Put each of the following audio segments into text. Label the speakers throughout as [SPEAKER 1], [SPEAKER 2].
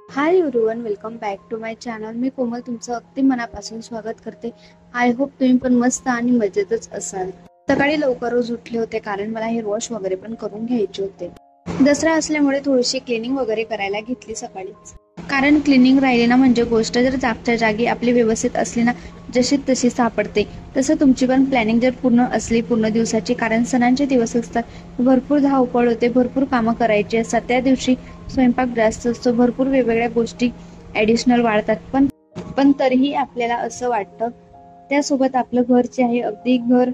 [SPEAKER 1] High everyone, welcome back to my channel. मी कोमल तुमचं अगदी मनापासून स्वागत करते. आय होप तुम्ही पण मस्त आणि मजेतच असाल. सकाळी लवकरच उठले होते कारण मला हेअर वॉश वगैरे पण करून घ्यायचे होते. दसरा असल्यामुळे थोडीशी क्लिनिंग वगैरे करायला घेतली सकाळीच. कारण क्लिनिंग राहिली ना म्हणजे गोष्ट जर जागच्या जागी आपली व्यवस्थित असली ना, जशी तशी सापडते. तसं तुमची पण प्लॅनिंग जर पूर्ण असली पूर्ण दिवसाची, कारण सणांचे दिवस असतात, भरपूर धावपळ होते, भरपूर कामं करायची असतात. त्या दिवशी स्वयंपाक जास्त असतो, भरपूर वेगवेगळ्या गोष्टी ऍडिशनल वाढतात. पण तरीही आपल्याला असं वाटतं त्यासोबत आपलं घर जे आहे अगदी घर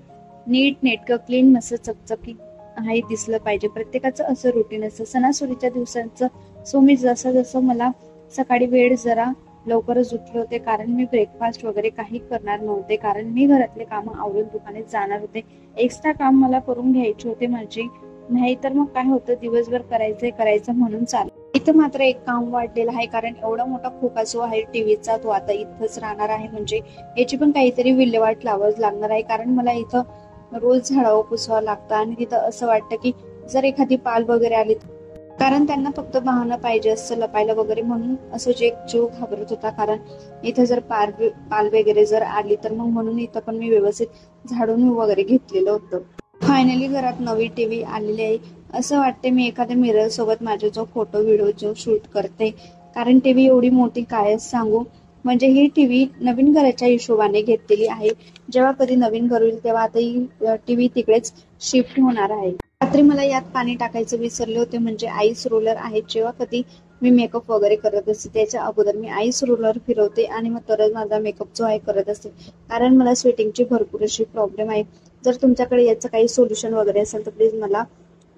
[SPEAKER 1] नीट नेटकं क्लीन मस्त चकचकीत आहे दिसलं पाहिजे. प्रत्येकाचं असं रुटीन असतं सणासुदीच्या दिवसांचं. सो मी जसं जसं मला सकाळी वेळ जरा लवकरच उठले होते कारण मी ब्रेकफास्ट वगैरे काही करणार नव्हते, कारण मी घरातले कामं आवरून दुकानात जाणार होते. एक्स्ट्रा काम मला करून घ्यायचे होते माझे, नाही तर मग काय होतं दिवसभर करायचं म्हणून चालू. इथं मात्र एक काम वाढलेलं आहे, कारण एवढा मोठा खोका जो आहे टीव्हीचा तो आता इथंच राहणार आहे. म्हणजे याची पण काहीतरी विल्हेवाट लावाच लागणार आहे, कारण मला इथं रोज झाडावं पुसावं लागतं. आणि तिथं असं वाटतं की जर एखादी पाल वगैरे आली, कारण त्यांना फक्त बहाणं पाहिजे असतं लपायला वगैरे, म्हणून असं जे जीव घाबरत होता. कारण इथं जर पाल वगैरे जर आली तर मग म्हणून इथं पण मी व्यवस्थित झाडून वगैरे घेतलेलं होतं. फायनली घरात नवी टीव्ही आलेली आहे. असं वाटते मी एखाद्या मिरर सोबत माझा जो फोटो व्हिडिओ जो शूट करते, कारण टीव्ही एवढी मोठी काय सांगू. म्हणजे ही टीव्ही नवीन घराच्या हिशोबाने घेतलेली आहे. जेव्हा कधी नवीन घर होईल तेव्हा आता ही टीव्ही तिकडेच शिफ्ट होणार आहे. रात्री मला यात पाणी टाकायचं विसरले होते, म्हणजे आईस रोलर आहे. जेव्हा कधी मी मेकअप वगैरे करत असते त्याच्या अगोदर मी आईस रोलर फिरवते आणि मग तरच माझा मेकअप जो आहे करत असते, कारण मला स्वेटिंगची भरपूर अशी प्रॉब्लेम आहे. जर तुमच्याकडे याचं काही सोल्युशन वगैरे असेल तर प्लीज मला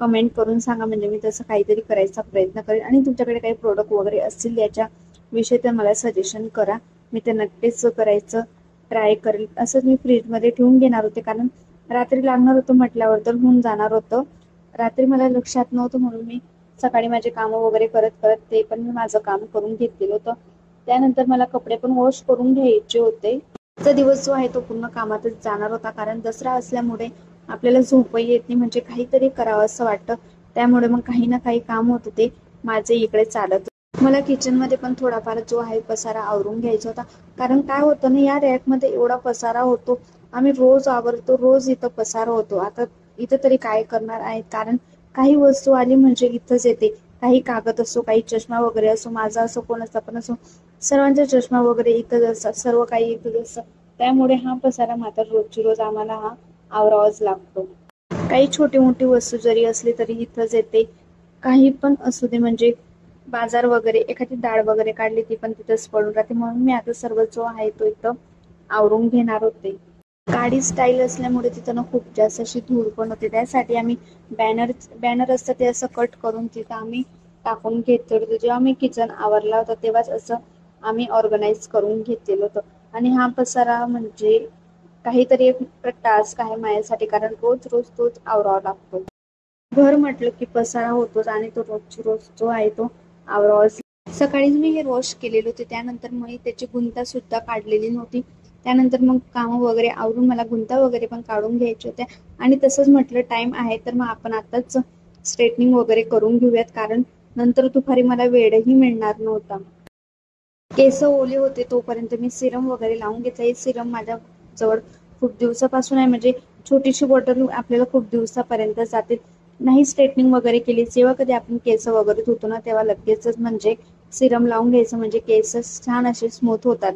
[SPEAKER 1] कमेंट करून सांगा, म्हणजे मी तसं काहीतरी करायचा प्रयत्न करेन. आणि तुमच्याकडे काही प्रोडक्ट वगैरे असतील याच्या विषयी तर मला सजेशन करा, मी ते नक्कीच करायचं ट्राय करेल. असंच मी फ्रीजमध्ये ठेवून घेणार होते, कारण रात्री लागणार होतं म्हटल्यावर तर होऊन जाणार होतं. रात्री मला लक्षात नव्हतं म्हणून मी सकाळी माझे कामं वगैरे करत करत ते पण मी माझं काम करून घेतलेलं होतं. त्यानंतर मला कपडे पण वॉश करून घ्यायचे होते. आजचा दिवस जो आहे तो पूर्ण कामातच जाणार होता, कारण दसरा असल्यामुळे आपल्याला झोपही येत नाही, म्हणजे काहीतरी करावं असं वाटतं. त्यामुळे मग काही ना काही काम होतं ते माझे इकडे चालत. मला किचनमध्ये पण थोडाफार जो आहे पसारा आवरून घ्यायचा होता, कारण काय होतं ना या रॅकमध्ये एवढा पसारा होतो. आम्ही रोज आवरतो, रोज इथं पसारा होतो. आता इथं तरी काय करणार आहे, कारण काही वस्तू आली म्हणजे इथंच येते. काही कागद असो, काही चष्मा वगैरे असो, माझा असो, कोणाचा पण असो, सर्वांचा चष्मा वगैरे इथंच असतात, सर्व काही इथंच असतं. त्यामुळे हा पसारा मात्र रोजची रोज आम्हाला हा आवरावाच लागतो. काही छोटी मोठी वस्तू जरी असली तरी इथंच येते. काही पण असू दे, म्हणजे बाजार वगैरे एखादी डाळ वगैरे काढली ती पण तिथंच पडून राहते. म्हणून मी आता सर्व जो आहे तो इथं आवरून घेणार होते. गाडी स्टाईल असल्यामुळे तिथं खूप जास्त अशी धूळ पण होते. त्यासाठी आम्ही बॅनर असतं ते असं कट करून तिथं आम्ही टाकून घेतलेलं होतं. जेव्हा मी किचन आवरला होता तेव्हाच असं आम्ही ऑर्गनाईज करून घेतलेलं होतं. आणि हा पसारा म्हणजे काहीतरी एक टास्क आहे माझ्यासाठी, कारण रोज रोज तोच आवरावा लागतो. घर म्हटलं की पसारा होतोच आणि तो रोजची रोज जो आहे तो आवरावाच. सकाळीच मी हेअर वॉश केलेले होते, त्यानंतर मग त्याची गुंता सुद्धा काढलेली नव्हती. त्यानंतर मग कामं वगैरे आवरून मला गुंता वगैरे पण काढून घ्यायच्या होत्या. आणि तसंच म्हटलं टाइम आहे तर मग आपण आताच स्ट्रेटनिंग वगैरे करून घेऊयात, कारण नंतर दुपारी मला वेळही मिळणार नव्हता. केस ओले होते तोपर्यंत मी सिरम वगैरे लावून घेतला. हे सिरम माझ्या जवळ खूप दिवसापासून आहे, म्हणजे छोटीशी बॉटल आपल्याला खूप दिवसापर्यंत जाते. नाही स्ट्रेटनिंग वगैरे केली, जेव्हा कधी आपण केस वगैरे धुतो ना तेव्हा लगेचच म्हणजे सिरम लावून घ्यायचं, म्हणजे केस छान असे स्मूथ होतात.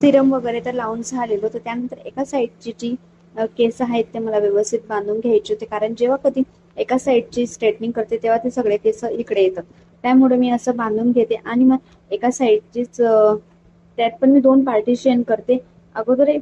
[SPEAKER 1] सिरम वगैरे तर लावून झालेलं होतं. त्यानंतर एका साईडची जी केस आहेत ते मला व्यवस्थित बांधून घ्यायचे होते, कारण जेव्हा कधी एका साईडची स्ट्रेटनिंग करते तेव्हा ते सगळे केस इकडे येतात. त्यामुळे मी असं बांधून घेते आणि मग एका साईडचीच त्यात पण मी दोन पार्टिशन करते. अगोदर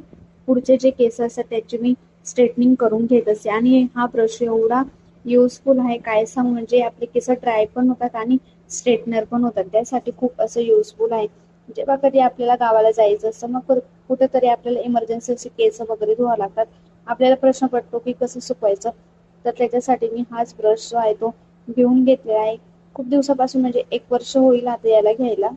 [SPEAKER 1] पुढचे जे केस असतात त्याची मी स्ट्रेटनिंग करून घेत असते. आणि हा ब्रश एवढा युजफुल आहे काय सांगू, म्हणजे आपले केस ड्राय पण होतात आणि स्ट्रेटनर पण होतात. त्यासाठी खूप असं युजफुल आहे. जेव्हा कधी आपल्याला गावाला जायचं असतं, मग कुठेतरी आपल्याला इमर्जन्सी केस वगैरे धुवा लागतात, आपल्याला प्रश्न पडतो की कसं सुकवायचं. तर त्याच्यासाठी मी हाच ब्रश जो आहे तो घेऊन घेतलेला आहे. खूप दिवसापासून, म्हणजे 1 वर्ष होईल आता याला घ्यायला.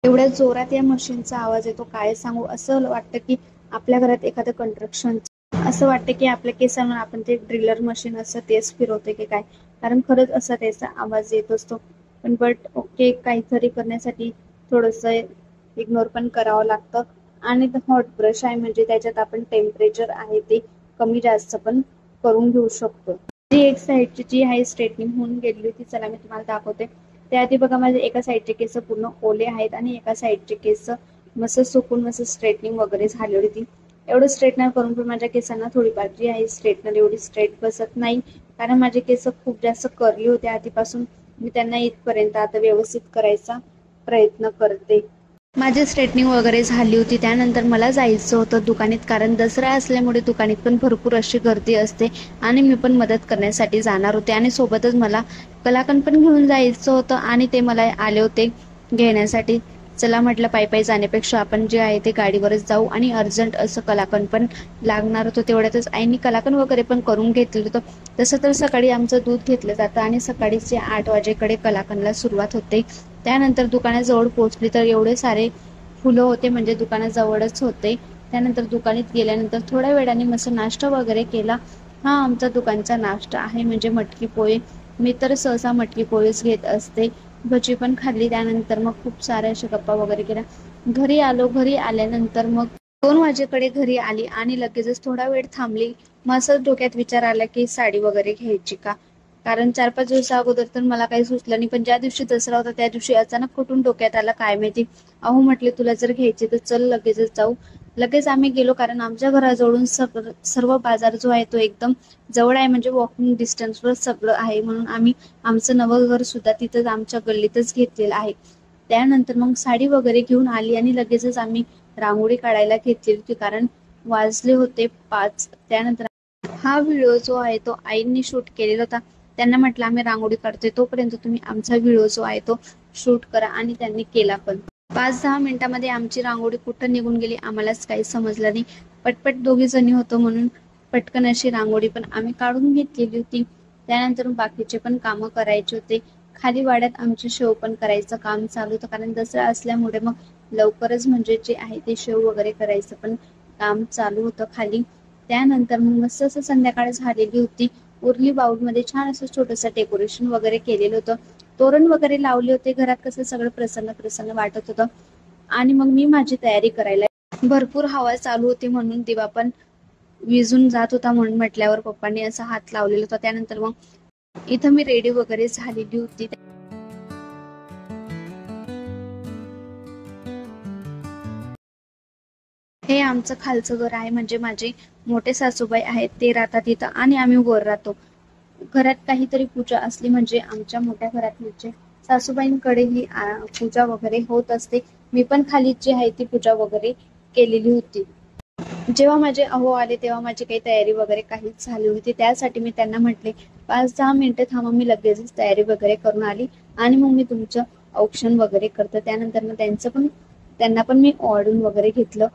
[SPEAKER 1] एवढ्या जोरात या मशीनचा आवाज येतो काय सांगू. असं वाटतं की आपल्या घरात एखादं कंस्ट्रक्शन, असं वाटतं की आपल्या केसांना आपण ते ड्रिलर मशीन असं तेच फिरवते की काय, कारण खरंच असा त्याचा आवाज येत असतो. पण केक काहीतरी करण्यासाठी थोडंसं इग्नोर पण करावं लागतं. आणि हॉट ब्रश आहे म्हणजे त्याच्यात आपण टेम्परेचर आहे ते कमी जास्त पण करून घेऊ शकतो. जी एक साईडची जी आहे स्ट्रेटनिंग होऊन गेली होती, चला मी तुम्हाला दाखवते. त्याआधी बघा माझे एका साईडचे केस पूर्ण ओले आहेत आणि एका साईडचे केस मस्त सुकून मस्त स्ट्रेटनिंग वगैरे झाली होती. एवढं स्ट्रेटनर करून पण माझ्या केसांना थोडीफार जी आहे स्ट्रेटनर एवढी स्ट्रेट बसत नाही, कारण माझे केस खूप जास्त कर्ली होते आधीपासून. मी त्यांना इथपर्यंत आता व्यवस्थित करायचा प्रयत्न करते. माझी स्ट्रेटनिंग वगैरे झाली होती. त्यानंतर मला जायचं होतं दुकानात, कारण दसरा असल्यामुळे दुकानात पण भरपूर अशी गर्दी असते आणि मी पण मदत करण्यासाठी जाणार होते आणि सोबतच मला कलाकंद पण घेऊन जायचं होतं आणि ते मला आले होते घेण्यासाठी. चला म्हटलं पायी पायी जाण्यापेक्षा आपण जे आहे ते गाडीवरच जाऊ आणि अर्जंट असं कलाकंद पण लागणार होतं. तेवढ्यातच आईनी कलाकंद वगैरे पण करून घेतलं होतं. तसं तर सकाळी आमचं दूध घेतलं जातं आणि सकाळीचे 8 वाजेकडे कलाकंदला सुरुवात होते. त्यानंतर दुकानाजवळ पोहोचली तर एवढे सारे फुलं होते, म्हणजे दुकानाजवळच होते. त्यानंतर दुकानात गेल्यानंतर थोड्या वेळाने मस्त नाश्ता वगैरे केला. हा आमचा दुकानचा नाश्ता आहे म्हणजे मटकी पोहे. मी तर सहसा मटकी पोहेच घेत असते. भजी पण खाल्ली. त्यानंतर मग खूप साऱ्या अशा गप्पा वगैरे केल्या. घरी आलो. घरी आल्यानंतर मग 2 वाजेकडे घरी आली आणि लगेचच थोडा वेळ थांबली. मग असंच डोक्यात विचार आला की साडी वगैरे घ्यायची का, कारण 4-5 दिवसा अगोदर तर मला काही सुचलं नाही, पण ज्या दिवशी दसरा होता त्या दिवशी अचानक कुठून डोक्यात आला काय माहिती. अहो म्हटले तुला जर घ्यायची तर चल लगेचच जाऊ. लगेच आम्ही गेलो, कारण आमच्या घराजवळून सर्व बाजार जो आहे तो एकदम जवळ आहे, म्हणजे वॉकिंग डिस्टन्सवर सगळं आहे. म्हणून आम्ही आमचं नवं घर सुद्धा तिथंच आमच्या गल्लीतच घेतलेलं आहे. त्यानंतर मग साडी वगैरे घेऊन आली आणि लगेचच आम्ही रांगोळी काढायला घेतली होती, कारण वाजले होते 5. त्यानंतर हा व्हिडिओ जो आहे तो आईंनी शूट केलेला होता. त्यांना म्हटलं आम्ही रांगोळी काढतोय, तोपर्यंत तुम्ही आमचा व्हिडिओ जो आहे तो शूट करा, आणि त्यांनी केला पण. 5-10 मिनिटांमध्ये आमची रांगोळी कुठं निघून गेली आम्हालाच काही समजलं नाही. पटपट 2 जणी होतो म्हणून पटकन अशी रांगोळी पण आम्ही काढून घेतलेली होती. त्यानंतर बाकीचे पण कामं करायचे होते. खाली वाड्यात आमचे शेव पण करायचं काम चालू होतं, कारण दसरा असल्यामुळे मग लवकरच म्हणजे जे आहे ते शेव वगैरे करायचं पण काम चालू होतं खाली. त्यानंतर मग मस्त असं संध्याकाळ झालेली होती. उरली बाऊलमध्ये छान असं छोटंसं डेकोरेशन वगैरे केलेलं होतं. तोरण वगैरे लावले होते. घरात कसं सगळं प्रसन्न प्रसन्न वाटत होतं. आणि मग मी माझी तयारी करायला, भरपूर हवा चालू होती म्हणून दिवा पण विजून जात होता, म्हणून म्हटल्यावर पप्पांनी असा हात लावलेला होता. त्यानंतर मग इथं मी रेडी वगैरे झालेली होती. हे आमचं खालचं घर आहे, म्हणजे माझे मोठे सासूबाई आहेत ते राहतात तिथं आणि आम्ही वर राहतो. घरात काहीतरी पूजा असली म्हणजे आमच्या मोठ्या घरात म्हणजे सासूबाईंकडे ही पूजा वगैरे होत असते. मी पण खाली जी आहे ती पूजा वगैरे केलेली होती. जेव्हा माझे अहो आले तेव्हा माझी काही तयारी वगैरे काहीच झाली होती. त्यासाठी मी त्यांना म्हटले 5-10 मिनिटं थांबा, मी लगेचच तयारी वगैरे करून आली आणि मग मी तुमचं औक्षण वगैरे करतं. त्यानंतर मग त्यांना पण मी ओवाळून वगैरे घेतलं.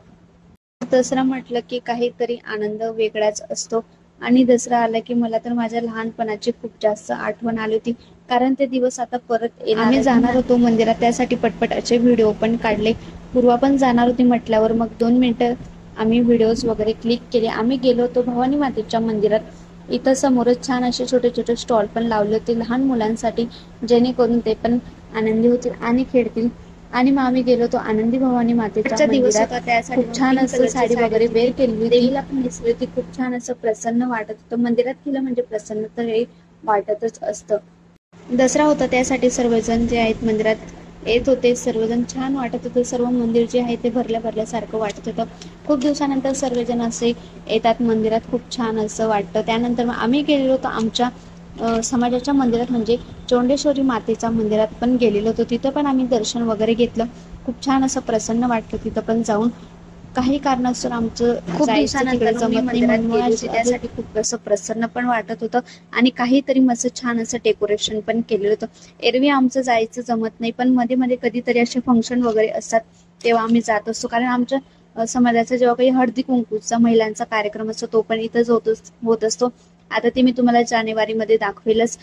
[SPEAKER 1] दसरा म्हटलं की काहीतरी आनंद वेगळाच असतो, आणि दसरा आला की मला तर माझ्या लहानपणाची खूप जास्त आठवण आली होती, कारण ते दिवस आता परत येणार. आम्ही जाणार होतो मंदिरात, त्यासाठी पटपट असे व्हिडिओ पण काढले. पूर्वा पण जाणार होती म्हटल्यावर मग 2 मिनिटं आम्ही व्हिडिओज वगैरे क्लिक केले. आम्ही गेलो होतो भवानी मातेच्या मंदिरात. इथं समोरच छान असे छोटे छोटे स्टॉल पण लावले होते लहान मुलांसाठी, जेणेकरून ते पण आनंदी होतील आणि खेळतील. आणि मग आम्ही गेलो होतो आनंदी भवानी मातेच्या मंदिरात. खूप छान असं साडी वगैरे वेअर केली होती. देवीला पण नेसली होती. खूप छान असं प्रसन्न वाटत होतं. मंदिरात गेलं म्हणजे प्रसन्न तर हे वाटतच असतं. दसरा होता त्यासाठी सर्वजण जे आहेत मंदिरात येत होते. सर्वजण छान वाटत होतं. सर्व मंदिर जे आहे ते भरल्या भरल्यासारखं वाटत होतं. खूप दिवसानंतर सर्वजण असे येतात मंदिरात, खूप छान असं वाटतं. त्यानंतर मग आम्ही गेलेलो होतो आमच्या समाजाच्या मंदिरात, म्हणजे चौंडेश्वरी मातेच्या मंदिरात पण गेलेलो होतो. तिथं पण आम्ही दर्शन वगैरे घेतलं. खूप छान असं प्रसन्न वाटतं तिथं पण जाऊन. काही कारणास्तव आमचं खूप दिवसानंतर जमत नाही म्हणून त्यासाठी खूप असं प्रसन्न पण वाटत होतं, आणि काहीतरी मस्त छान असं डेकोरेशन पण केलेलं होतं. एरवी आमचं जायचं जमत नाही, पण मध्ये मध्ये कधीतरी असे फंक्शन वगैरे असतात तेव्हा आम्ही जात असतो, कारण आमच्या समाजाचा जेव्हा काही हळदी कुंकूचा महिलांचा कार्यक्रम असतो तो पण इथंच होत असतो. आता ते मी तुम्हाला जानेवारीमध्ये दाखवेलच.